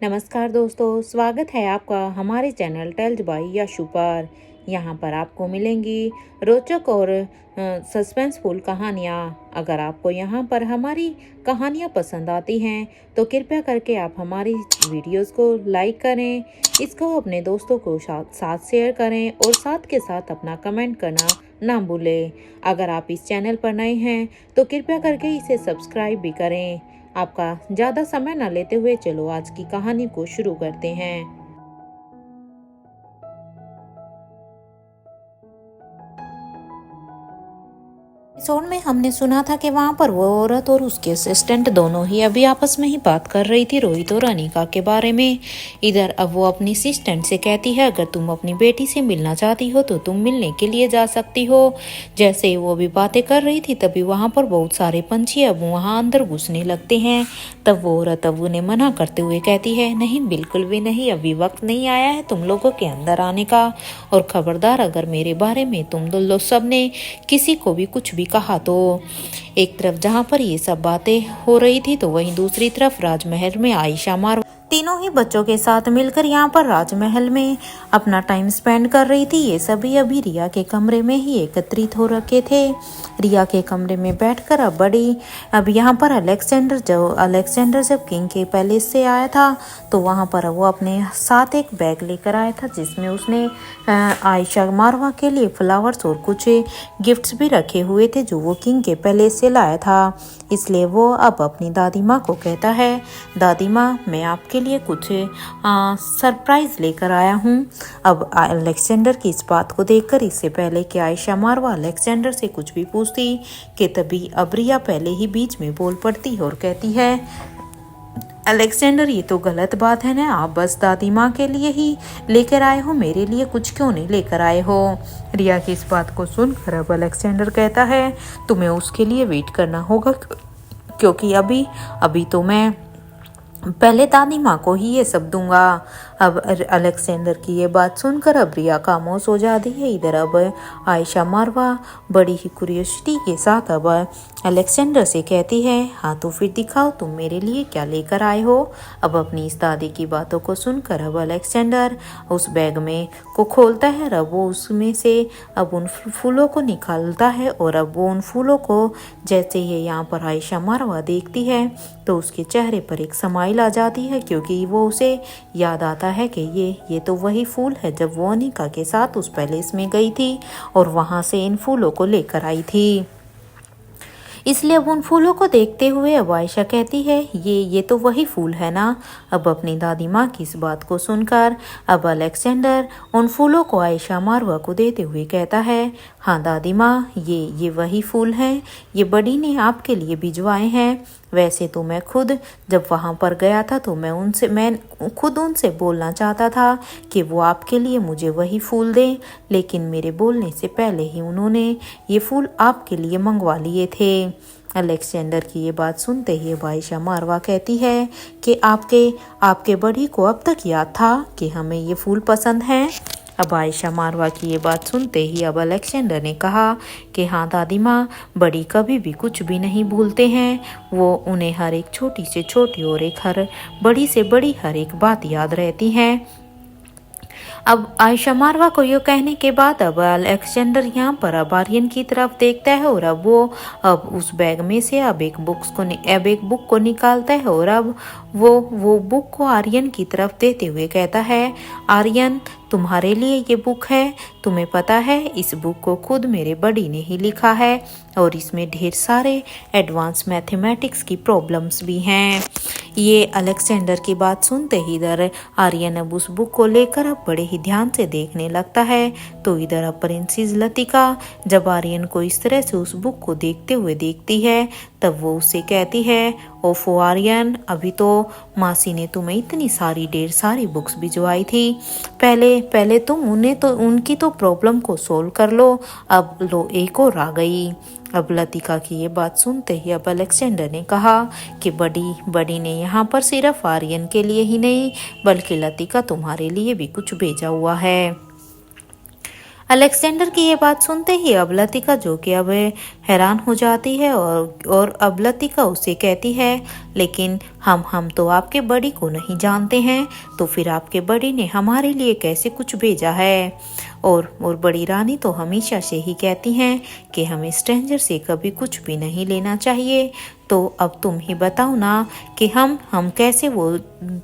नमस्कार दोस्तों, स्वागत है आपका हमारे चैनल टेल्स बाय यशु पर। यहाँ पर आपको मिलेंगी रोचक और सस्पेंसफुल कहानियाँ। अगर आपको यहाँ पर हमारी कहानियाँ पसंद आती हैं तो कृपया करके आप हमारी वीडियोस को लाइक करें, इसको अपने दोस्तों को साथ शेयर करें और साथ के साथ अपना कमेंट करना ना भूलें। अगर आप इस चैनल पर नए हैं तो कृपया करके इसे सब्सक्राइब भी करें। आपका ज़्यादा समय न लेते हुए चलो आज की कहानी को शुरू करते हैं। एपिसोड में हमने सुना था कि वहाँ पर वो औरत और उसके असिस्टेंट दोनों ही अभी आपस में ही बात कर रही थी रोहित और अनिका के बारे में। इधर अब वो अपनी असिस्टेंट से कहती है, अगर तुम अपनी बेटी से मिलना चाहती हो तो तुम मिलने के लिए जा सकती हो। जैसे ही वो अभी बातें कर रही थी तभी वहाँ पर बहुत सारे पंछी अब वहाँ अंदर घुसने लगते हैं। तब वो औरत अब उन्हें मना करते हुए कहती है, नहीं बिल्कुल भी नहीं, अभी वक्त नहीं आया है तुम लोगों के अंदर आने का। और खबरदार अगर मेरे बारे में तुम लोग सब ने किसी को भी कुछ भी कहा तो। एक तरफ जहां पर ये सब बातें हो रही थी तो वहीं दूसरी तरफ राजमहल में आयशा मार तीनों ही बच्चों के साथ मिलकर यहाँ पर राजमहल में अपना टाइम स्पेंड कर रही थी। ये सभी अभी रिया के कमरे में ही एकत्रित हो रखे थे। रिया के कमरे में बैठकर अब यहाँ पर अलेक्जेंडर जब किंग के पैलेस से आया था तो वहाँ पर वो अपने साथ एक बैग लेकर आया था जिसमें उसने आयशा मारवा के लिए फ्लावर्स और कुछ गिफ्ट्स भी रखे हुए थे जो वो किंग के पैलेस से लाया था। इसलिए वो अब अपनी दादी माँ को कहता है, दादी माँ मैं आपके लिए कुछ सरप्राइज लेकर आया हूँ। अब अलेक्जेंडर की इस बात को देखकर इससे पहले कि आयशा मारवा अलेक्जेंडर से कुछ भी पूछती कि तभी अब रिया पहले ही बीच में बोल पड़ती और कहती है, अलेक्जेंडर ये तो गलत बात है ना, आप बस दादी माँ के लिए ही लेकर आए हो, मेरे लिए कुछ क्यों नहीं लेकर आए हो। रिया की इस बात को सुनकर अब अलेक्जेंडर कहता है, तुम्हें उसके लिए वेट करना होगा क्योंकि अभी तो मैं पहले दादी माँ को ही ये सब दूंगा। अब अलेक्जेंडर की ये बात सुनकर अब रिया खामोश हो जाती है। इधर अब आयशा मारवा बड़ी ही क्यूरियोसिटी के साथ अब अलेक्जेंडर से कहती है, हाँ तो फिर दिखाओ तुम मेरे लिए क्या लेकर आए हो। अब अपनी इस दादी की बातों को सुनकर अब अलेक्जेंडर उस बैग में को खोलता है। अब वो उसमें से अब उन फूलों को निकालता है और अब वो उन फूलों को जैसे ही यहाँ पर आयशा मारवा देखती है तो उसके चेहरे पर एक स्माइल आ जाती है क्योंकि वो उसे याद आता है कि ये तो वही फूल है जब वो अनिका के साथ उस पैलेस में गई थी और वहां से इन फूलों को लेकर आई थी। इसलिए अब उन फूलों को देखते हुए अब आयशा कहती है, ये तो वही फूल है ना। अब अपनी दादी माँ की इस बात को सुनकर अब अलेक्जेंडर उन फूलों को आयशा मारवा को देते हुए कहता है, हाँ दादी माँ ये वही फूल हैं, ये बड़ी ने आपके लिए भिजवाए हैं। वैसे तो मैं खुद जब वहाँ पर गया था तो मैं खुद उनसे बोलना चाहता था कि वो आपके लिए मुझे वही फूल दें, लेकिन मेरे बोलने से पहले ही उन्होंने ये फूल आपके लिए मंगवा लिए थे। अलेक्जेंडर की ये बात सुनते ही आयशा मारवा कहती है कि आपके बड़ी को अब तक याद था कि हमें ये फूल पसंद हैं। अब आयशा मारवा की ये बात सुनते ही अब अलेक्जेंडर ने कहा कि हाँ दादी माँ, बड़ी कभी भी कुछ भी नहीं भूलते हैं, वो उन्हें हर एक छोटी से छोटी और बड़ी से बड़ी हर एक बात याद रहती है। अब आयशा मारवा को ये कहने के बाद अब अलेक्जेंडर यहाँ पर अब आर्यन की तरफ देखता है और अब उस बैग में से अब एक बुक को निकालता है और अब वो बुक को आर्यन की तरफ देते हुए कहता है, आर्यन तुम्हारे लिए ये बुक है, तुम्हें पता है इस बुक को खुद मेरे बड़ी ने ही लिखा है और इसमें ढेर सारे एडवांस मैथमेटिक्स की प्रॉब्लम्स भी हैं। ये अलेक्जेंडर की बात सुनते ही इधर आर्यन अब उस बुक को लेकर अब बड़े ही ध्यान से देखने लगता है। तो इधर अब प्रिंसेस लतिका जब आर्यन को इस तरह से उस बुक को देखते हुए देखती है तब वो उसे कहती है, ओफो आर्यन, अभी तो मासी ने तुम्हें इतनी ढेर सारी बुक्स भिजवाई थी, पहले तुम उनकी तो प्रॉब्लम को सोल्व कर लो, अब लो एक और आ गई। अब लतिका की ये बात सुनते ही अब अलेक्जेंडर ने कहा कि बड़ी ने यहाँ पर सिर्फ आर्यन के लिए ही नहीं बल्कि लतिका तुम्हारे लिए भी कुछ भेजा हुआ है। अलेक्जेंडर की ये बात सुनते ही अब लतिका, जो कि अब हैरान हो जाती है, और अब लतिका उसे कहती है, लेकिन हम तो आपके बड़ी को नहीं जानते हैं, तो फिर आपके बड़ी ने हमारे लिए कैसे कुछ भेजा है। और बड़ी रानी तो हमेशा से ही कहती हैं कि हमें स्ट्रेंजर से कभी कुछ भी नहीं लेना चाहिए। तो अब तुम ही बताओ ना कि हम कैसे वो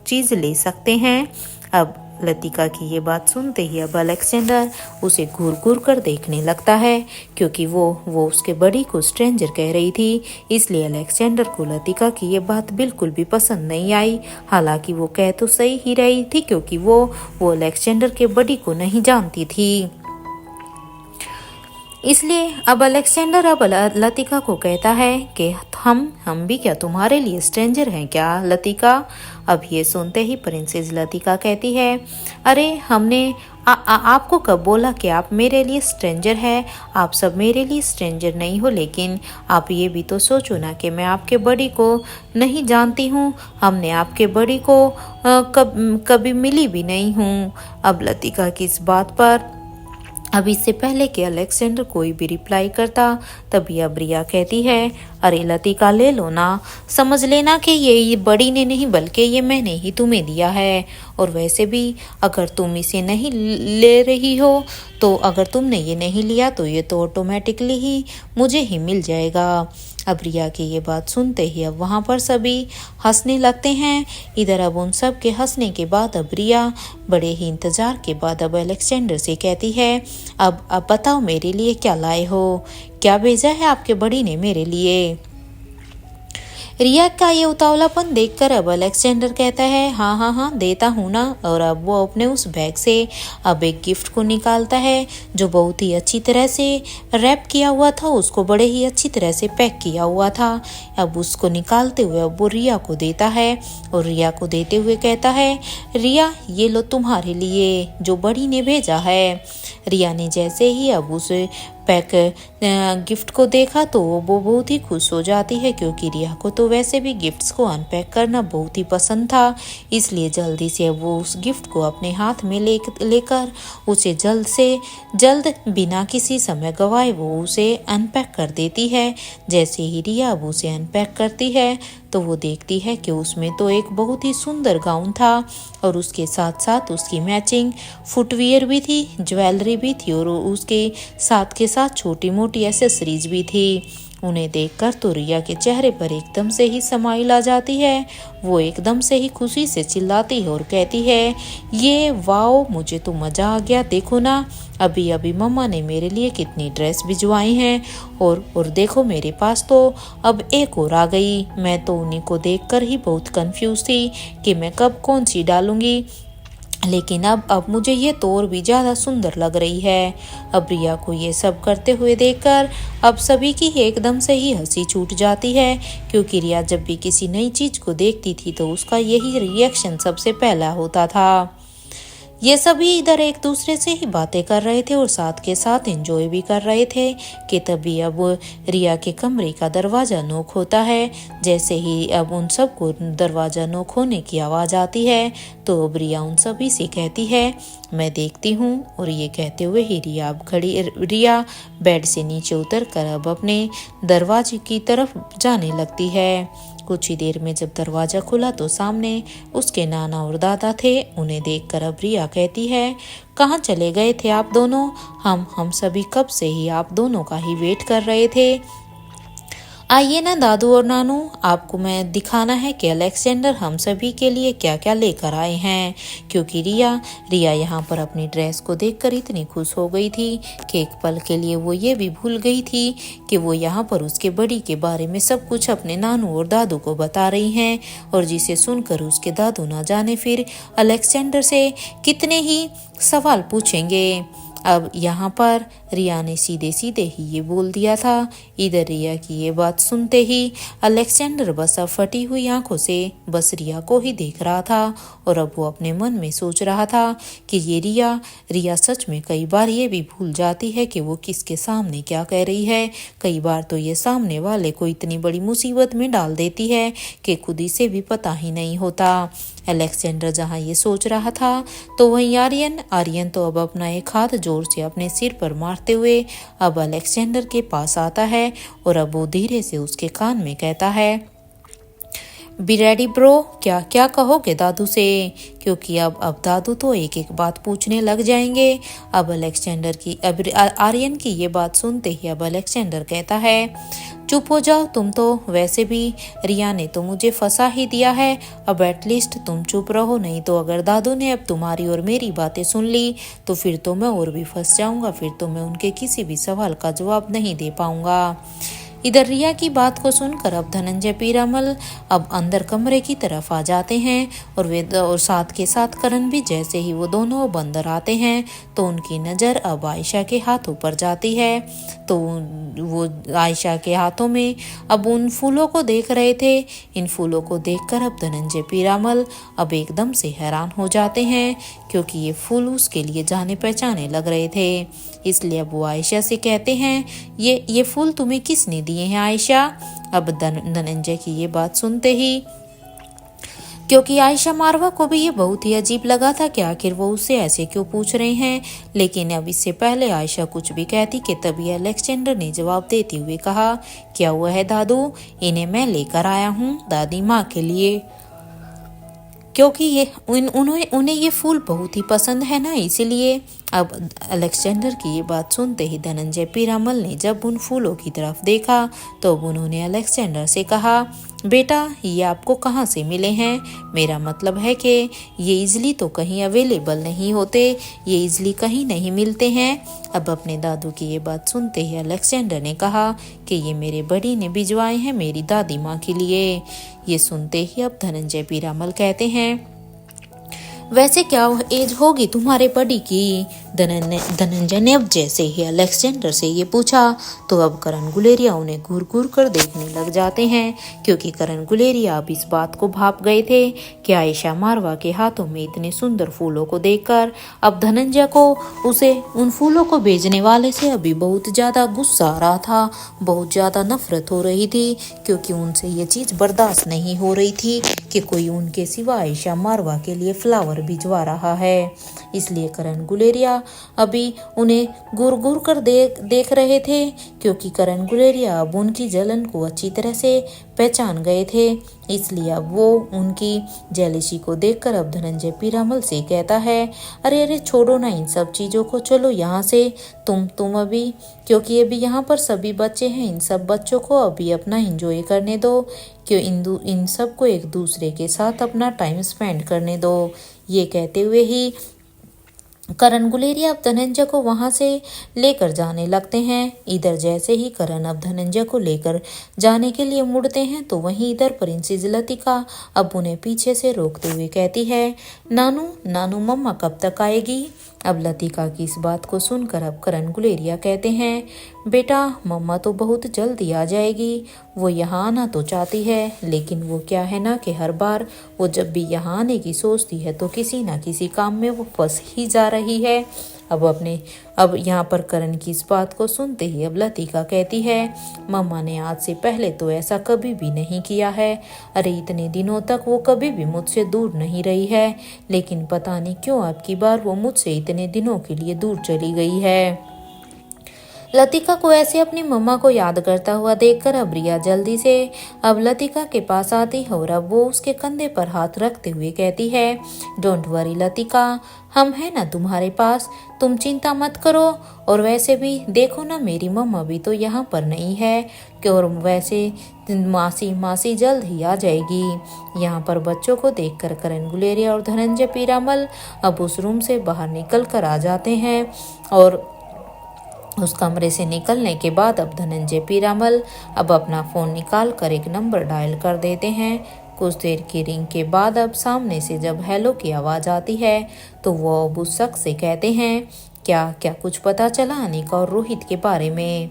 चीज़ ले सकते हैं। अब लतिका की ये बात सुनते ही अब अलेक्जेंडर उसे घूर घूर कर देखने लगता है, क्योंकि वो उसके बड़ी को स्ट्रेंजर कह रही थी। इसलिए अलेक्जेंडर को लतिका की ये बात बिल्कुल भी पसंद नहीं आई। हालांकि वो कह तो सही ही रही थी, क्योंकि वो अलेक्जेंडर के बड़ी को नहीं जानती थी। इसलिए अब अलेक्जेंडर अब लतिका को कहता है कि हम भी क्या तुम्हारे लिए स्ट्रेंजर हैं क्या लतिका। अब ये सुनते ही प्रिंसेस लतिका कहती है, अरे हमने आपको कब बोला कि आप मेरे लिए स्ट्रेंजर है। आप सब मेरे लिए स्ट्रेंजर नहीं हो, लेकिन आप ये भी तो सोचो ना कि मैं आपके बड़ी को नहीं जानती हूँ। हमने आपके बड़ी को कभी मिली भी नहीं हूँ। अब लतिका की इस बात पर अब इससे पहले कि अलेक्जेंडर कोई भी रिप्लाई करता, तभी अब रिया कहती है, अरे लतिका ले लो ना, समझ लेना कि ये बड़ी ने नहीं बल्कि ये मैंने ही तुम्हें दिया है। और वैसे भी अगर तुम इसे नहीं ले रही हो, तो अगर तुमने ये नहीं लिया तो ये तो ऑटोमेटिकली ही मुझे ही मिल जाएगा। अब रिया की ये बात सुनते ही अब वहाँ पर सभी हंसने लगते हैं। इधर अब उन सब के हंसने के बाद अब रिया बड़े ही इंतजार के बाद अब अलेक्जेंडर से कहती है, अब बताओ मेरे लिए क्या लाए हो, क्या भेजा है आपके बड़ी ने मेरे लिए। रिया का ये उतावलापन देखकर अब अलेक्जेंडर कहता है, हाँ हाँ हाँ देता हूँ ना। और अब वो अपने उस बैग से अब एक गिफ्ट को निकालता है, जो बहुत ही अच्छी तरह से रैप किया हुआ था, उसको बड़े ही अच्छी तरह से पैक किया हुआ था। अब उसको निकालते हुए अब वो रिया को देता है, और रिया को देते हुए कहता है, रिया ये लो तुम्हारे लिए जो बड़ी ने भेजा है। रिया ने जैसे ही अब उस पैक गिफ्ट को देखा तो वो बहुत ही खुश हो जाती है, क्योंकि रिया को तो वैसे भी गिफ्ट्स को अनपैक करना बहुत ही पसंद था। इसलिए जल्दी से वो उस गिफ्ट को अपने हाथ में लेकर उसे जल्द से जल्द बिना किसी समय गवाए वो उसे अनपैक कर देती है। जैसे ही रिया अब उसे अनपैक करती है तो वो देखती है कि उसमें तो एक बहुत ही सुंदर गाउन था, और उसके साथ साथ उसकी मैचिंग फुटवियर भी थी, ज्वेलरी भी थी, और उसके साथ के साथ छोटी मोटी एसेसरीज भी थी। उन्हें देखकर तो रिया के चेहरे पर एकदम से ही स्माइल आ जाती है। वो एकदम से ही खुशी से चिल्लाती है और कहती है, ये वाओ, मुझे तो मज़ा आ गया। देखो ना, अभी अभी मम्मा ने मेरे लिए कितनी ड्रेस भिजवाई हैं, और देखो मेरे पास तो अब एक और आ गई। मैं तो उन्हीं को देखकर ही बहुत कंफ्यूज थी कि मैं कब कौन सी डालूंगी, लेकिन अब मुझे ये तो और भी ज़्यादा सुंदर लग रही है। अब रिया को ये सब करते हुए देखकर अब सभी की एकदम से ही हंसी छूट जाती है, क्योंकि रिया जब भी किसी नई चीज़ को देखती थी तो उसका यही रिएक्शन सबसे पहला होता था। ये सभी इधर एक दूसरे से ही बातें कर रहे थे और साथ के साथ एंजॉय भी कर रहे थे कि तभी अब रिया के कमरे का दरवाज़ा नॉक होता है। जैसे ही अब उन सबको दरवाज़ा नॉक होने की आवाज़ आती है तो अब रिया उन सभी से कहती है, मैं देखती हूँ। और ये कहते हुए ही रिया बेड से नीचे उतर कर अब अपने दरवाजे की तरफ जाने लगती है। कुछ ही देर में जब दरवाजा खुला तो सामने उसके नाना और दादा थे। उन्हें देखकर अब रिया कहती है, कहाँ चले गए थे आप दोनों? हम सभी कब से ही आप दोनों का ही वेट कर रहे थे। आइए ना दादू और नानू, आपको मैं दिखाना है कि अलेक्जेंडर हम सभी के लिए क्या क्या लेकर आए हैं। क्योंकि रिया यहाँ पर अपनी ड्रेस को देखकर इतनी खुश हो गई थी कि एक पल के लिए वो ये भी भूल गई थी कि वो यहाँ पर उसके बड़ी के बारे में सब कुछ अपने नानू और दादू को बता रही हैं, और जिसे सुनकर उसके दादू ना जाने फिर अलेक्जेंडर से कितने ही सवाल पूछेंगे। अब यहाँ पर रिया ने सीधे सीधे ही ये बोल दिया था। इधर रिया की ये बात सुनते ही अलेक्जेंडर बस अब फटी हुई आंखों से बस रिया को ही देख रहा था, और अब वो अपने मन में सोच रहा था कि ये रिया सच में कई बार ये भी भूल जाती है कि वो किसके सामने क्या कह रही है। कई बार तो ये सामने वाले को इतनी बड़ी मुसीबत में डाल देती है कि खुद ही से भी पता ही नहीं होता। अलेक्जेंडर जहाँ ये सोच रहा था तो वहीं आर्यन तो अब अपना एक हाथ जोर से अपने सिर पर मारते हुए अब अलेक्जेंडर के पास आता है और अब वो धीरे से उसके कान में कहता है, बी रेडी ब्रो, क्या क्या कहोगे दादू से, क्योंकि अब दादू तो एक एक बात पूछने लग जाएंगे। अब आर्यन की ये बात सुनते ही अब अलेक्जेंडर कहता है, चुप हो जाओ तुम तो, वैसे भी रिया ने तो मुझे फंसा ही दिया है, अब एटलीस्ट तुम चुप रहो, नहीं तो अगर दादू ने अब तुम्हारी और मेरी बातें सुन ली तो फिर तो मैं और भी फंस जाऊंगा, फिर तो मैं उनके किसी भी सवाल का जवाब नहीं दे पाऊंगा। इधर रिया की बात को सुनकर अब धनंजय पीरामल अब अंदर कमरे की तरफ आ जाते हैं और साथ के साथ करण भी। जैसे ही वो दोनों अब अंदर आते हैं तो उनकी नज़र अब आयशा के हाथों पर जाती है, तो वो आयशा के हाथों में अब उन फूलों को देख रहे थे। इन फूलों को देखकर अब धनंजय पीरामल अब एकदम से हैरान हो जाते हैं, क्योंकि ये फूल उसके लिए जाने पहचाने लग रहे थे। इसलिए अब वो आयशा से कहते हैं, ये फूल तुम्हें किसने दिए हैं आयशा। अब धनंजय की ये बात सुनते ही, क्योंकि आयशा मारवा को भी ये बहुत ही अजीब लगा था कि आखिर वो उससे ऐसे क्यों पूछ रहे हैं, लेकिन अब इससे पहले आयशा कुछ भी कहती कि तभी अलेक्जेंडर ने जवाब देते हुए कहा, क्या हुआ है दादू, इन्हें मैं लेकर आया हूँ दादी माँ के लिए, क्योंकि उन्हें ये फूल बहुत ही पसंद है ना, इसीलिए। अब अलेक्जेंडर की ये बात सुनते ही धनंजय पीरामल ने जब उन फूलों की तरफ देखा तो उन्होंने अलेक्जेंडर से कहा, बेटा ये आपको कहाँ से मिले हैं, मेरा मतलब है कि ये इजली तो कहीं अवेलेबल नहीं होते, ये इजली कहीं नहीं मिलते हैं। अब अपने दादू की ये बात सुनते ही अलेक्जेंडर ने कहा कि ये मेरे बड़ी ने भिजवाए हैं मेरी दादी माँ के लिए। ये सुनते ही अब धनंजय पीरामल कहते हैं, वैसे क्या एज होगी तुम्हारे बड़ी की। धनंजय ने अब जैसे ही अलेक्जेंडर से ये पूछा तो अब करण गुलेरिया उन्हें घूर घूर कर देखने लग जाते हैं, क्योंकि करण गुलेरिया अब इस बात को भाप गए थे कि आयशा मारवा के हाथों में इतने सुंदर फूलों को देखकर अब धनंजय को उसे उन फूलों को भेजने वाले से अभी बहुत ज़्यादा गुस्सा आ रहा था, बहुत ज़्यादा नफरत हो रही थी, क्योंकि उनसे ये चीज़ बर्दाश्त नहीं हो रही थी कि कोई उनके सिवा आयशा मारवा के लिए फ्लावर भिजवा रहा है। इसलिए करण गुलेरिया अभी उन्हें घूर घूर कर देख रहे थे, क्योंकि करण गुलेरिया अब उनकी जलन को अच्छी तरह से पहचान गए थे। इसलिए अब वो उनकी जेलसी को देखकर अब धनंजय पीरामल से कहता है, अरे अरे छोड़ो ना इन सब चीज़ों को, चलो यहाँ से तुम अभी, क्योंकि अभी यहाँ पर सभी बच्चे हैं, इन सब बच्चों को अभी अपना एंजॉय करने दो, क्यों इन सबको एक दूसरे के साथ अपना टाइम स्पेंड करने दो। ये कहते हुए ही करण गुलेरिया अब धनंजय को वहां से लेकर जाने लगते हैं। इधर जैसे ही करण अब धनंजय को लेकर जाने के लिए मुड़ते हैं तो वहीं इधर प्रिंसेस लतिका अब उन्हें पीछे से रोकते हुए कहती है, नानू मम्मा कब तक आएगी। अब लतिका की इस बात को सुनकर अब करण गुलेरिया कहते हैं, बेटा मम्मा तो बहुत जल्दी आ जाएगी, वो यहाँ आना तो चाहती है, लेकिन वो क्या है ना कि हर बार वो जब भी यहाँ आने की सोचती है तो किसी ना किसी काम में वो फंस ही जा रही है। अब यहाँ पर करण की इस बात को सुनते ही अब लतिका कहती है, मम्मा ने आज से पहले तो ऐसा कभी भी नहीं किया है, अरे इतने दिनों तक वो कभी भी मुझसे दूर नहीं रही है, लेकिन पता नहीं क्यों अब की बार वो मुझसे इतने दिनों के लिए दूर चली गई है। लतिका को ऐसे अपनी मम्मा को याद करता हुआ देखकर अब रिया जल्दी से अब लतिका के पास आती है और अब वो उसके कंधे पर हाथ रखते हुए कहती है, डोंट वरी लतिका, हम हैं ना तुम्हारे पास, तुम चिंता मत करो। और वैसे भी देखो ना मेरी मम्मा भी तो यहाँ पर नहीं है, और वैसे मासी जल्द ही आ जाएगी। यहाँ पर बच्चों को देखकर करण गुलेरिया और धनंजय पीरामल अब उस रूम से बाहर निकल कर आ जाते हैं, और उस कमरे से निकलने के बाद अब धनंजय पीरामल अब अपना फ़ोन निकाल कर एक नंबर डायल कर देते हैं। कुछ देर की रिंग के बाद अब सामने से जब हेलो की आवाज़ आती है तो वो अब उस शख्स से कहते हैं, क्या कुछ पता चला अनिका और रोहित के बारे में।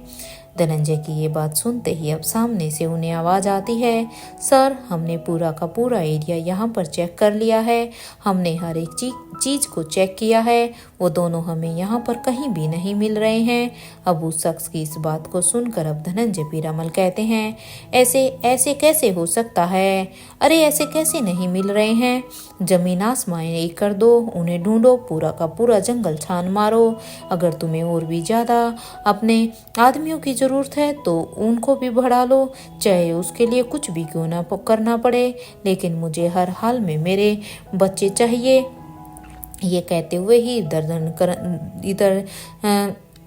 धनंजय की ये बात सुनते ही अब सामने से उन्हें आवाज आती है, सर हमने पूरा का पूरा एरिया यहाँ पर चेक कर लिया है, हमने हर एक चीज को चेक किया है, वो दोनों हमें यहाँ पर कहीं भी नहीं मिल रहे हैं। अब उस शख्स की इस बात को सुनकर अब धनंजय पीरामल कहते हैं, ऐसे ऐसे कैसे हो सकता है, अरे ऐसे कैसे नहीं मिल रहे हैं, जमीन आसमान एक कर दो, उन्हें ढूंढो, पूरा का पूरा जंगल छान मारो, अगर तुम्हें और भी ज्यादा अपने आदमियों की जरूरत है तो उनको भी बढ़ा लो, चाहे उसके लिए कुछ भी क्यों ना करना पड़े, लेकिन मुझे हर हाल में मेरे बच्चे चाहिए। ये कहते हुए ही इधर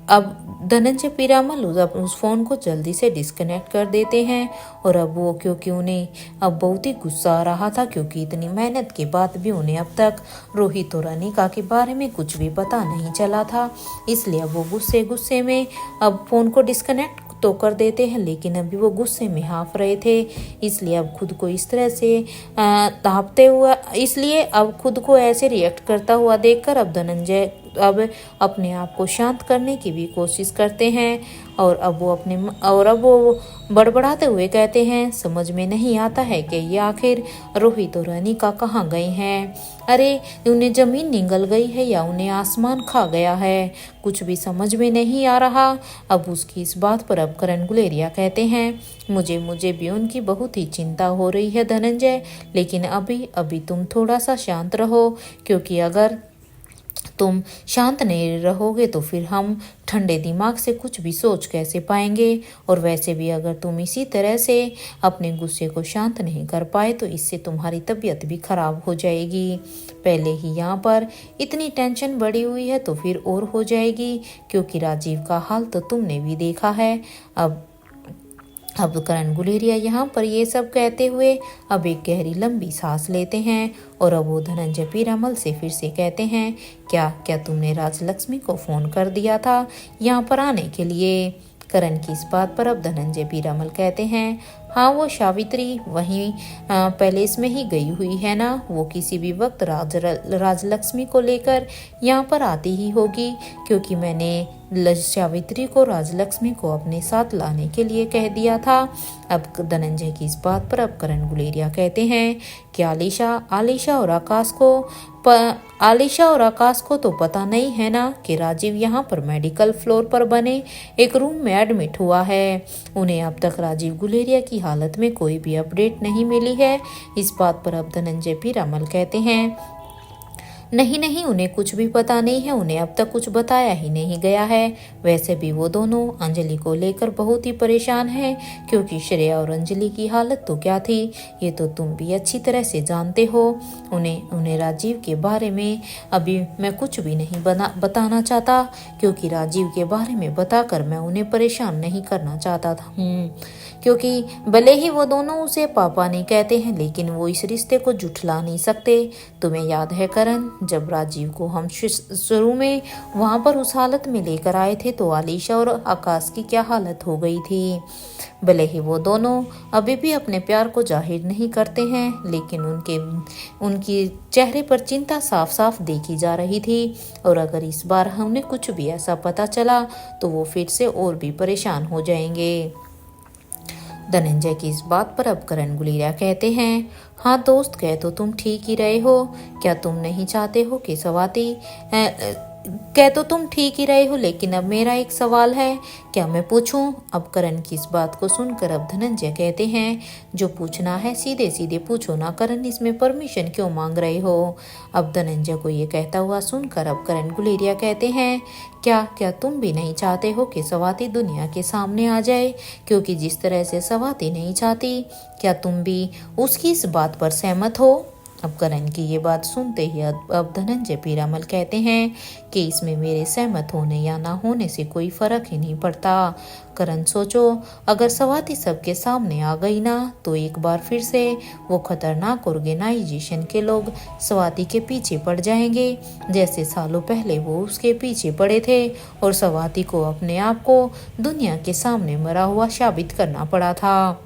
अब धनंजय पीरामल उस फोन को जल्दी से डिस्कनेक्ट कर देते हैं। और अब वो क्योंकि उन्हें अब बहुत ही गुस्सा आ रहा था, क्योंकि इतनी मेहनत के बाद भी उन्हें अब तक रोहित और अनिका के बारे में कुछ भी पता नहीं चला था, इसलिए अब वो गुस्से में अब फोन को डिस्कनेक्ट तो कर देते हैं, लेकिन अभी वो गुस्से में हाँफ रहे थे, इसलिए अब खुद को इस तरह से तापते हुआ, इसलिए अब खुद को ऐसे रिएक्ट करता हुआ देखकर अब धनंजय अब अपने आप को शांत करने की भी कोशिश करते हैं। और अब वो बड़बड़ाते हुए कहते हैं, समझ में नहीं आता है कि ये आखिर रोहित और अनिका कहाँ गए हैं, अरे उन्हें जमीन निगल गई है या उन्हें आसमान खा गया है, कुछ भी समझ में नहीं आ रहा। अब उसकी इस बात पर अब करण गुलेरिया कहते हैं, मुझे भी उनकी बहुत ही चिंता हो रही है धनंजय, लेकिन अभी तुम थोड़ा सा शांत रहो, क्योंकि अगर तुम शांत नहीं रहोगे तो फिर हम ठंडे दिमाग से कुछ भी सोच कैसे पाएंगे, और वैसे भी अगर तुम इसी तरह से अपने गुस्से को शांत नहीं कर पाए तो इससे तुम्हारी तबीयत भी खराब हो जाएगी। पहले ही यहाँ पर इतनी टेंशन बढ़ी हुई है तो फिर और हो जाएगी, क्योंकि राजीव का हाल तो तुमने भी देखा है। अब करण गुलेरिया यहाँ पर ये सब कहते हुए अब एक गहरी लंबी सांस लेते हैं, और अब वो धनंजय पीरामल से फिर से कहते हैं, क्या तुमने राजलक्ष्मी को फोन कर दिया था यहाँ पर आने के लिए। करण की इस बात पर अब धनंजय पीरामल कहते हैं, हाँ वो सावित्री वहीं पैलेस में ही गई हुई है ना, वो किसी भी वक्त राजलक्ष्मी को लेकर यहाँ पर आती ही होगी, क्योंकि मैंने सावित्री को राजलक्ष्मी को अपने साथ लाने के लिए कह दिया था। अब धनंजय की इस बात पर अब करण गुलेरिया कहते हैं कि आलिशा और आकाश को तो पता नहीं है ना कि राजीव यहाँ पर मेडिकल फ्लोर पर बने एक रूम में एडमिट हुआ है। उन्हें अब तक राजीव गुलेरिया की हालत में कोई भी अपडेट नहीं मिली है। इस बात पर अब धनंजय पीरामल कहते हैं, नहीं उन्हें कुछ भी पता नहीं है, उन्हें अब तक कुछ बताया ही नहीं गया है। वैसे भी वो दोनों अंजलि को लेकर बहुत ही परेशान हैं, क्योंकि श्रेया और अंजलि की हालत तो क्या थी ये तो तुम भी अच्छी तरह से जानते हो। उन्हें राजीव के बारे में अभी मैं कुछ भी नहीं बताना चाहता, क्योंकि राजीव के बारे में बताकर मैं उन्हें परेशान नहीं करना चाहता था, क्योंकि भले ही वो दोनों उसे पापा नहीं कहते हैं, लेकिन वो इस रिश्ते को जुठला नहीं सकते। तुम्हें याद है करण, जब राजीव को हम शुरू में वहां पर उस हालत में लेकर आए थे तो आलिशा और आकाश की क्या हालत हो गई थी। भले ही वो दोनों अभी भी अपने प्यार को जाहिर नहीं करते हैं, लेकिन उनकी चेहरे पर चिंता साफ साफ देखी जा रही थी, और अगर इस बार हमें कुछ भी ऐसा पता चला तो वो फिर से और भी परेशान हो जाएंगे। धनंजय की इस बात पर अब करण गुलेरिया कहते हैं, हाँ दोस्त, कह तो तुम ठीक ही रहे हो, क्या तुम नहीं चाहते हो कि स्वाति कह तो तुम ठीक ही रहे हो, लेकिन अब मेरा एक सवाल है, क्या मैं पूछूं। अब करण की इस बात को सुनकर अब धनंजय कहते हैं, जो पूछना है सीधे सीधे पूछो ना करण, इसमें परमिशन क्यों मांग रहे हो। अब धनंजय को ये कहता हुआ सुनकर अब करण गुलेरिया कहते हैं, क्या तुम भी नहीं चाहते हो कि स्वाति दुनिया के सामने आ जाए, क्योंकि जिस तरह से स्वाति नहीं चाहती, क्या तुम भी उसकी इस बात पर सहमत हो। अब करण की ये बात सुनते ही अब धनंजय पीरामल कहते हैं कि इसमें मेरे सहमत होने या ना होने से कोई फर्क ही नहीं पड़ता। करण सोचो, अगर स्वाति सबके सामने आ गई ना तो एक बार फिर से वो खतरनाक ऑर्गेनाइजेशन के लोग स्वाति के पीछे पड़ जाएंगे, जैसे सालों पहले वो उसके पीछे पड़े थे और स्वाति को अपने आप को दुनिया के सामने मरा हुआ साबित करना पड़ा था।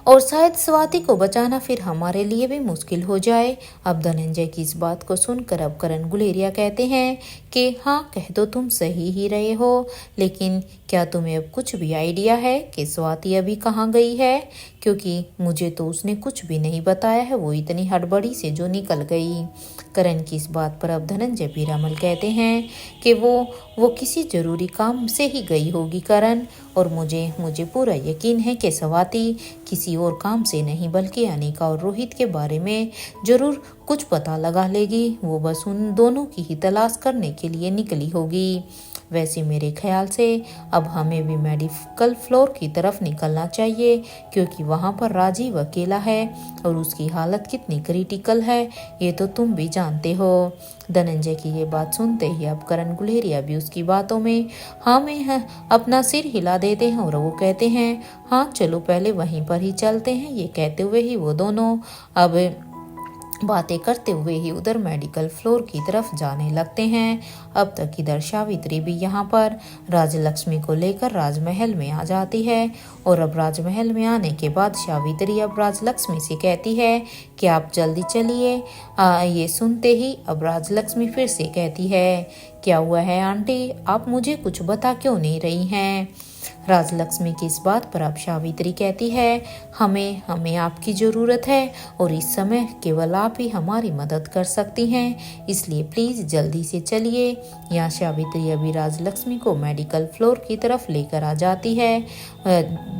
और शायद स्वाति को बचाना फिर हमारे लिए भी मुश्किल हो जाए। अब धनंजय की इस बात को सुनकर अब करण गुलेरिया कहते हैं कि हाँ, कह तो तुम सही ही रहे हो, लेकिन क्या तुम्हें अब कुछ भी आइडिया है कि स्वाति अभी कहाँ गई है? क्योंकि मुझे तो उसने कुछ भी नहीं बताया है, वो इतनी हड़बड़ी से जो निकल गई। करण की इस बात पर अब धनंजय पीरामल कहते हैं कि वो किसी जरूरी काम से ही गई होगी करण, और मुझे पूरा यकीन है कि स्वाति किसी और काम से नहीं बल्कि अनिका और रोहित के बारे में जरूर कुछ पता लगा लेगी। वो बस उन दोनों की ही तलाश करने के लिए निकली होगी। वैसे मेरे ख्याल से अब हमें भी मेडिकल फ्लोर की तरफ निकलना चाहिए, क्योंकि वहाँ पर राजीव अकेला है और उसकी हालत कितनी क्रिटिकल है ये तो तुम भी जानते हो। धनंजय की ये बात सुनते ही अब करण गुलेरिया भी उसकी बातों में हाँ में अपना सिर हिला देते हैं और वो कहते हैं हाँ चलो पहले वहीं पर ही चलते हैं। ये कहते हुए ही वो दोनों अब बातें करते हुए ही उधर मेडिकल फ्लोर की तरफ जाने लगते हैं। अब तक इधर सावित्री भी यहाँ पर राजलक्ष्मी को लेकर राजमहल में आ जाती है, और अब राजमहल में आने के बाद सावित्री अब राजलक्ष्मी से कहती है कि आप जल्दी चलिए। ये सुनते ही अब राजलक्ष्मी फिर से कहती है क्या हुआ है आंटी, आप मुझे कुछ बता क्यों नहीं रही हैं? राजलक्ष्मी की इस बात पर अब सावित्री कहती है हमें आपकी ज़रूरत है और इस समय केवल आप ही हमारी मदद कर सकती हैं, इसलिए प्लीज़ जल्दी से चलिए। यहाँ सावित्री अभी राजलक्ष्मी को मेडिकल फ्लोर की तरफ लेकर आ जाती है।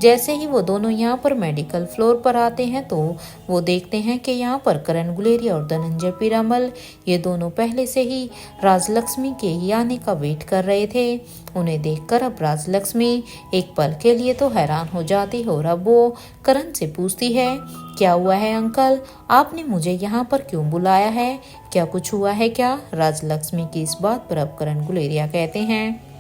जैसे ही वो दोनों यहाँ पर मेडिकल फ्लोर पर आते हैं तो वो देखते हैं कि यहाँ पर करण गुलेरिया और धनंजय पीरामल ये दोनों पहले से ही राजलक्ष्मी के ही आने का वेट कर रहे थे। उन्हें देखकर अब राजलक्ष्मी एक पल के लिए तो हैरान हो जाती है और अब वो करण से पूछती है क्या हुआ है अंकल, आपने मुझे यहाँ पर क्यों बुलाया है, क्या कुछ हुआ है क्या? राजलक्ष्मी की इस बात पर अब करण गुलेरिया कहते हैं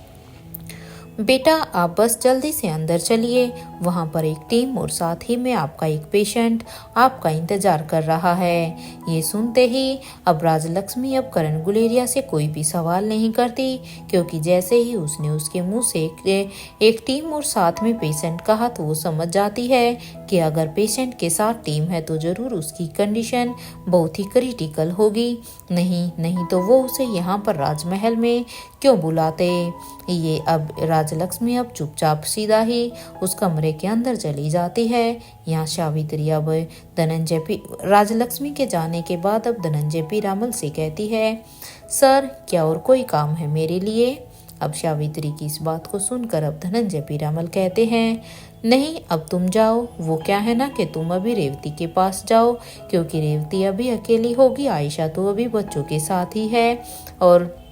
बेटा आप बस जल्दी से अंदर चलिए, वहाँ पर एक टीम और साथ ही में आपका एक पेशेंट आपका इंतजार कर रहा है। ये सुनते ही अब राजलक्ष्मी अब करण गुलेरिया से कोई भी सवाल नहीं करती, क्योंकि जैसे ही उसने उसके मुंह से एक टीम और साथ में पेशेंट कहा तो वो समझ जाती है कि अगर पेशेंट के साथ टीम है तो जरूर उसकी कंडीशन बहुत ही क्रिटिकल होगी, नहीं तो वो उसे यहाँ पर राजमहल में क्यों बुलाते। ये अब राजलक्ष्मी अब चुपचाप सीधा ही उस कमरे के अंदर चली जाती है। यहाँ सावित्री अब राजलक्ष्मी के जाने के बाद अब धनंजय पीरामल से कहती है सर क्या और कोई काम है मेरे लिए? अब सावित्री की इस बात को सुनकर अब धनंजय पीरामल कहते हैं नहीं अब तुम जाओ, वो क्या है ना कि तुम अभी रेवती के पास जाओ, क्योंकि रेवती अभी अकेली होगी, आयशा तो अभी बच्चों के साथ ही है और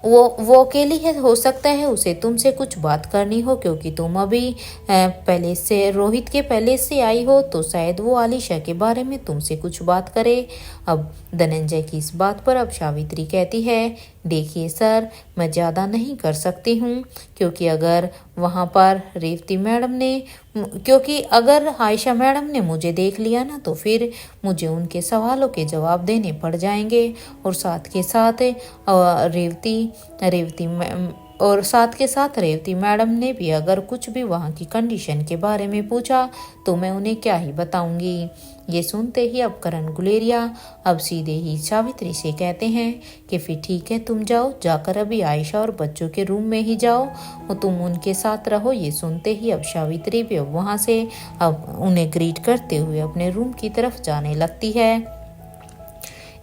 वो अकेली है, हो सकता है उसे तुमसे कुछ बात करनी हो, क्योंकि तुम अभी पहले से रोहित के पहले से आई हो तो शायद वो आलिशा के बारे में तुमसे कुछ बात करे। अब धनंजय की इस बात पर अब सावित्री कहती है देखिए सर मैं ज़्यादा नहीं कर सकती हूँ, क्योंकि अगर वहाँ पर रेवती मैडम ने क्योंकि अगर आयशा मैडम ने मुझे देख लिया ना तो फिर मुझे उनके सवालों के जवाब देने पड़ जाएंगे, और साथ के साथ रेवती मैडम ने भी अगर कुछ भी वहाँ की कंडीशन के बारे में पूछा तो मैं उन्हें क्या ही बताऊंगी। ये सुनते ही अब करण गुलेरिया अब सीधे ही सावित्री से कहते हैं कि फिर ठीक है तुम जाओ, जाकर अभी आयशा और बच्चों के रूम में ही जाओ और तुम उनके साथ रहो। ये सुनते ही अब सावित्री भी अब वहाँ से अब उन्हें ग्रीट करते हुए अपने रूम की तरफ जाने लगती है।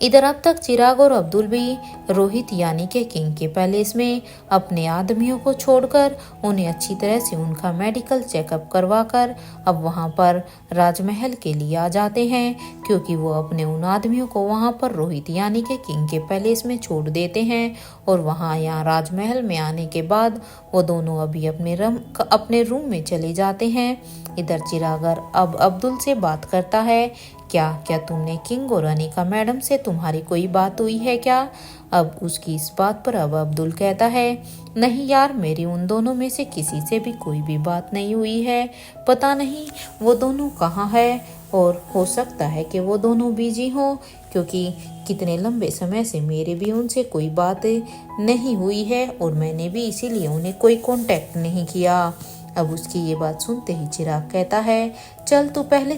इधर अब तक चिराग और अब्दुल भी रोहित यानी के किंग के पैलेस में अपने आदमियों को छोड़कर उन्हें अच्छी तरह से उनका मेडिकल चेकअप करवाकर अब वहां पर राजमहल के लिए आ जाते हैं, क्योंकि वो अपने उन आदमियों को वहां पर रोहित यानी के किंग के पैलेस में छोड़ देते हैं। और वहां यहाँ राजमहल में आने के बाद वो दोनों अभी अपने रूम में चले जाते हैं। इधर चिरागर अब अब्दुल से बात करता है क्या तुमने किंग और अनिका मैडम से तुम्हारी कोई बात हुई है क्या? अब उसकी इस बात पर अब अब्दुल कहता है नहीं यार मेरी उन दोनों में से किसी से भी कोई भी बात नहीं हुई है, पता नहीं वो दोनों कहाँ है, और हो सकता है कि वो दोनों बिजी हों, क्योंकि कितने लंबे समय से मेरे भी उनसे कोई बात नहीं हुई है और मैंने भी इसीलिए उन्हें कोई कांटेक्ट नहीं किया। अब उसकी ये बात सुनते ही चिराग कहता है, चल तू पहले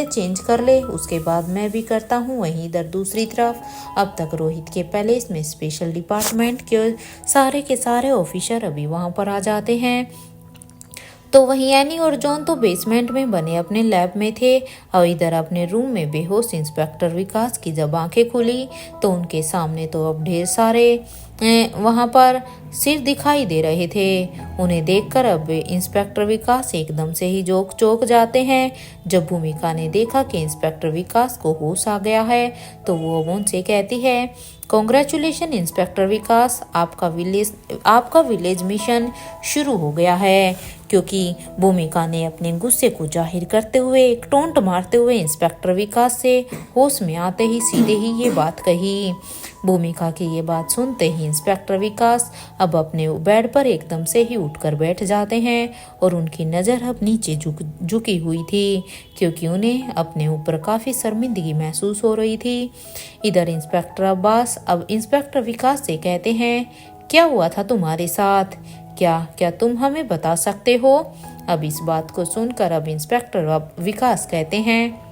चेंज कर ले, उसके बाद मैं भी करता हूँ। वहीं इधर दूसरी तरफ अब तक रोहित के पैलेस में स्पेशल डिपार्टमेंट के सारे ऑफिसर अभी वहां पर आ जाते हैं। तो वहीं एनी और जॉन तो बेसमेंट में बने अपने लैब में थे और इधर अपने रूम में बेहोश इंस्पेक्टर विकास की जब आंखें खुली तो उनके सामने तो अब ढेर सारे वहां पर सिर दिखाई दे रहे थे। उन्हें देखकर अब इंस्पेक्टर विकास एकदम से ही चौंक जाते हैं। जब भूमिका ने देखा कि इंस्पेक्टर विकास को होश आ गया है तो वो अब उनसे कहती है, कॉन्ग्रेचुलेशन इंस्पेक्टर विकास, आपका विलेज मिशन शुरू हो गया है। क्योंकि भूमिका ने अपने गुस्से को जाहिर करते हुए एक टोंट मारते हुए इंस्पेक्टर विकास से होश में आते ही सीधे ही ये बात कही। भूमिका की ये बात सुनते ही इंस्पेक्टर विकास अब अपने बेड पर एकदम से ही उठकर बैठ जाते हैं और उनकी नज़र अब नीचे झुकी हुई थी क्योंकि उन्हें अपने ऊपर काफ़ी शर्मिंदगी महसूस हो रही थी। इधर इंस्पेक्टर अब्बास अब इंस्पेक्टर विकास से कहते हैं, क्या हुआ था तुम्हारे साथ? क्या तुम हमें बता सकते हो? अब इस बात को सुनकर अब इंस्पेक्टर विकास कहते हैं,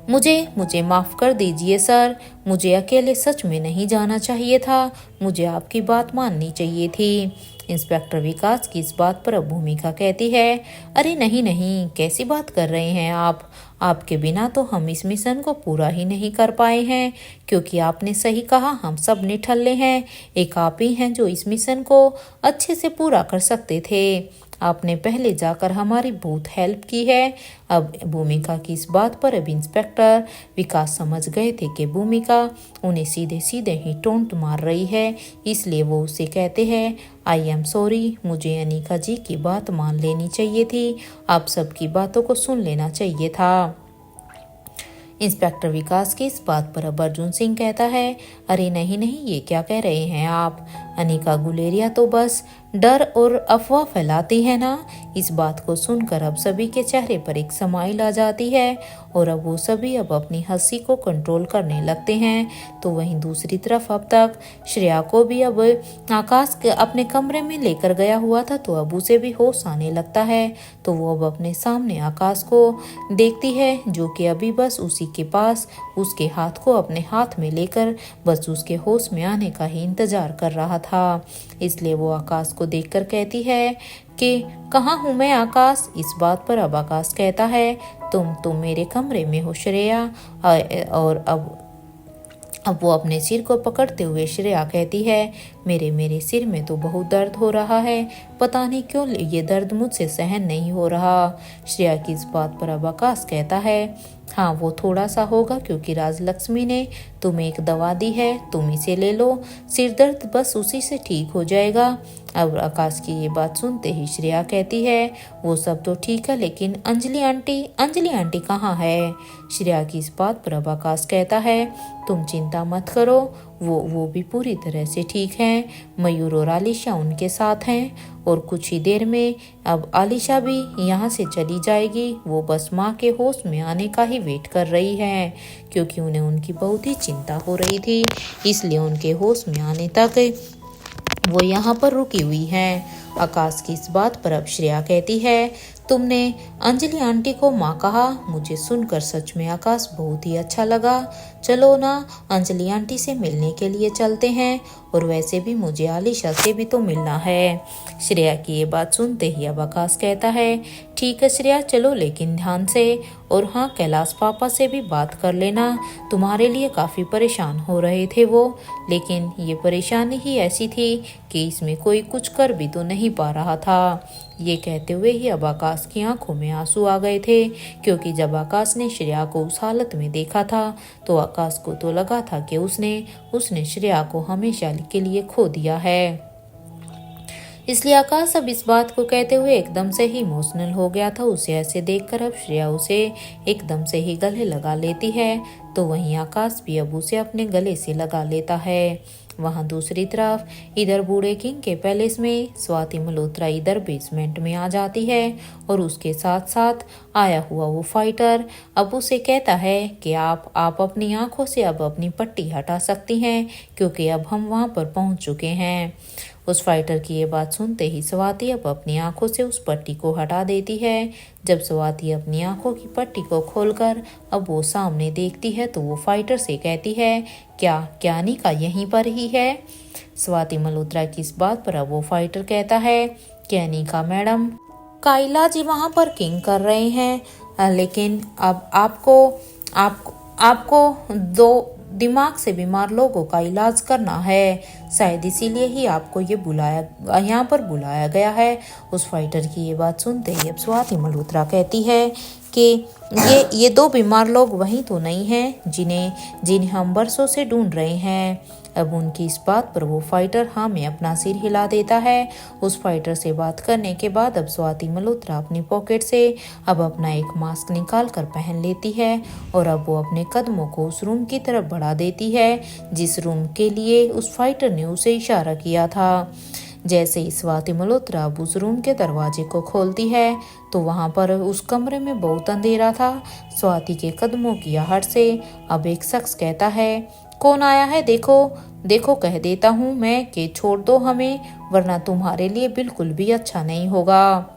मुझे माफ़ कर दीजिए सर, मुझे अकेले सच में नहीं जाना चाहिए था, मुझे आपकी बात माननी चाहिए थी। इंस्पेक्टर विकास की इस बात पर अब भूमिका कहती है, अरे नहीं, कैसी बात कर रहे हैं आप? आपके बिना तो हम इस मिशन को पूरा ही नहीं कर पाए हैं क्योंकि आपने सही कहा, हम सब निठल्ले हैं, एक आप ही हैं जो इस मिशन को अच्छे से पूरा कर सकते थे। आपने पहले जाकर हमारी बहुत हेल्प की है। अब भूमिका की इस बात पर अब इंस्पेक्टर विकास समझ गए थे कि भूमिका उन्हें सीधे सीधे ही टोंट मार रही है, इसलिए वो उसे कहते हैं, आई एम सॉरी, मुझे अनिका जी की बात मान लेनी चाहिए थी, आप सबकी बातों को सुन लेना चाहिए था। इंस्पेक्टर विकास की इस बात पर अब अर्जुन सिंह कहता है, अरे नहीं, ये क्या कह रहे हैं आप? अनिका गुलेरिया तो बस डर और अफवाह फैलाती है ना। इस बात को सुनकर अब सभी के चेहरे पर एक स्माइल आ जाती है और अब वो सभी अब अपनी हंसी को कंट्रोल करने लगते हैं। तो वहीं दूसरी तरफ अब तक श्रेया को भी अब आकाश अपने कमरे में लेकर गया हुआ था तो अब उसे भी होश आने लगता है। तो वो अब अपने सामने आकाश को देखती है जो कि अभी बस उसी के पास उसके हाथ को अपने हाथ में लेकर बस उसके होश में आने का ही इंतजार कर रहा था। इसलिए वो आकाश को देखकर कहती है कि कहाँ हूँ मैं आकाश? इस बात पर अब आकाश कहता है, तुम मेरे कमरे में हो श्रेया। और अब वो अपने सिर को पकड़ते हुए श्रेया कहती है, मेरे सिर में तो बहुत दर्द हो रहा है, पता नहीं क्यों ये दर्द मुझसे सहन नहीं हो रहा। श्रेया की इस बात पर अब आकाश कहता है, हाँ वो थोड़ा सा होगा क्योंकि राजलक्ष्मी ने तुम्हें एक दवा दी है, तुम इसे ले लो, सिर दर्द बस उसी से ठीक हो जाएगा। अब आकाश की ये बात सुनते ही श्रेया कहती है, वो सब तो ठीक है लेकिन अंजलि आंटी कहाँ है? श्रेया की इस बात पर अब आकाश कहता है, तुम चिंता मत करो, वो भी पूरी तरह से ठीक हैं। मयूर और आलिशा उनके साथ हैं और कुछ ही देर में अब आलिशा भी यहाँ से चली जाएगी। वो बस माँ के होश में आने का ही वेट कर रही है क्योंकि उन्हें उनकी बहुत ही चिंता हो रही थी, इसलिए उनके होश में आने तक वो यहाँ पर रुकी हुई हैं। आकाश की इस बात पर अब श्रेया कहती है, तुमने अंजलि आंटी को माँ कहा, मुझे सुनकर सच में आकाश बहुत ही अच्छा लगा। चलो ना अंजलि आंटी से मिलने के लिए चलते हैं, और वैसे भी मुझे आलिशा से भी तो मिलना है। श्रेया की ये बात सुनते ही अब आकाश कहता है, ठीक है श्रेया चलो लेकिन ध्यान से, और हाँ कैलाश पापा से भी बात कर लेना, तुम्हारे लिए काफ़ी परेशान हो रहे थे वो, लेकिन ये परेशानी ही ऐसी थी कि इसमें कोई कुछ कर भी तो नहीं पा रहा था। ये कहते हुए ही अब आकाश की आंखों में आंसू आ गए थे क्योंकि जब आकाश ने श्रेया को उस हालत में देखा था तो आकाश को तो लगा था कि उसने श्रेया को हमेशा के लिए खो दिया है। इसलिए आकाश अब इस बात को कहते हुए एकदम से ही इमोशनल हो गया था। उसे ऐसे देखकर अब श्रेया उसे एकदम से ही गले लगा लेती है, तो वहीं आकाश भी अब उसे अपने गले से लगा लेता है। वहां दूसरी तरफ इधर बूढ़े किंग के पैलेस में स्वाति मल्होत्रा इधर बेसमेंट में आ जाती है और उसके साथ साथ आया हुआ वो फाइटर अब उसे कहता है कि आप अपनी आंखों से अब अपनी पट्टी हटा सकती हैं क्योंकि अब हम वहां पर पहुंच चुके हैं। उस फाइटर की ये बात सुनते ही स्वाति अब अपनी आंखों से उस पट्टी को हटा देती है। जब स्वाति अपनी आंखों की पट्टी को खोलकर अब वो सामने देखती है तो वो फाइटर से कहती है, क्या अनिका यहीं पर ही है? स्वाति मल्होत्रा की इस बात पर अब वो फाइटर कहता है कि अनिका मैडम, काइला जी वहाँ पर किंग कर रहे हैं, लेकिन अब आपको दो दिमाग से बीमार लोगों का इलाज करना है, शायद इसीलिए ही आपको यहाँ पर बुलाया गया है। उस फाइटर की ये बात सुनते ही अब स्वाति मल्होत्रा कहती है कि ये दो बीमार लोग वही तो नहीं हैं जिन्हें हम बरसों से ढूंढ रहे हैं। अब उनकी इस बात पर वो फाइटर हाँ में अपना सिर हिला देता है। उस फाइटर से बात करने के बाद अब स्वाति मल्होत्रा अपनी पॉकेट से अब अपना एक मास्क निकाल कर पहन लेती है और अब वो अपने कदमों को उस रूम की तरफ बढ़ा देती है जिस रूम के लिए उस फाइटर ने उसे इशारा किया था। जैसे ही स्वाति मल्होत्रा अब उस रूम के दरवाजे को खोलती है तो वहां पर उस कमरे में बहुत अंधेरा था। स्वाति के कदमों की आहट से अब एक शख्स कहता है, कौन आया है देखो कह देता हूँ मैं कि छोड़ दो हमें, वरना तुम्हारे लिए बिल्कुल भी अच्छा नहीं होगा।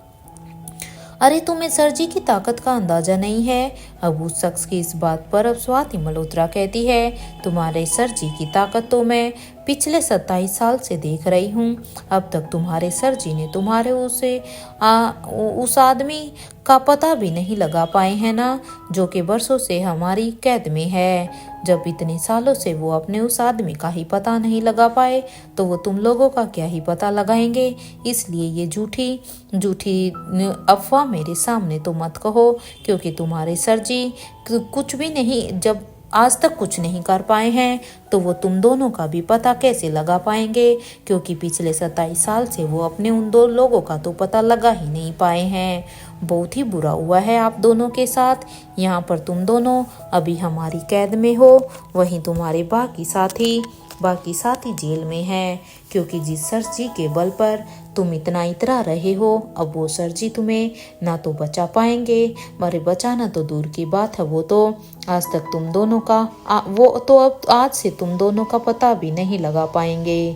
अरे तुम्हें सर जी की ताकत का अंदाजा नहीं है। अब उस शख्स की इस बात पर अब स्वाति मल्होत्रा कहती है, तुम्हारे सर जी की ताकत तो मैं पिछले 27 साल से देख रही हूँ। अब तक तुम्हारे सर जी ने तुम्हारे उस आदमी का पता भी नहीं लगा पाए हैं ना, जो कि बरसों से हमारी कैद में है। जब इतने सालों से वो अपने उस आदमी का ही पता नहीं लगा पाए तो वो तुम लोगों का क्या ही पता लगाएंगे। इसलिए ये झूठी अफवाह मेरे सामने तो मत कहो, क्योंकि तुम्हारे सर जी कुछ भी नहीं, जब आज तक कुछ नहीं कर पाए हैं तो वो तुम दोनों का भी पता कैसे लगा पाएंगे, क्योंकि पिछले 27 साल से वो अपने उन दो लोगों का तो पता लगा ही नहीं पाए हैं। बहुत ही बुरा हुआ है आप दोनों के साथ। यहाँ पर तुम दोनों अभी हमारी कैद में हो, वहीं तुम्हारे बाकी साथी जेल में हैं, क्योंकि जिस सर जी के बल पर तुम इतना इतरा रहे हो, अब वो सर जी तुम्हें ना तो बचा पाएंगे, मरे बचाना तो दूर की बात है, वो तो आज तक तुम दोनों का वो तो अब आज से तुम दोनों का पता भी नहीं लगा पाएंगे।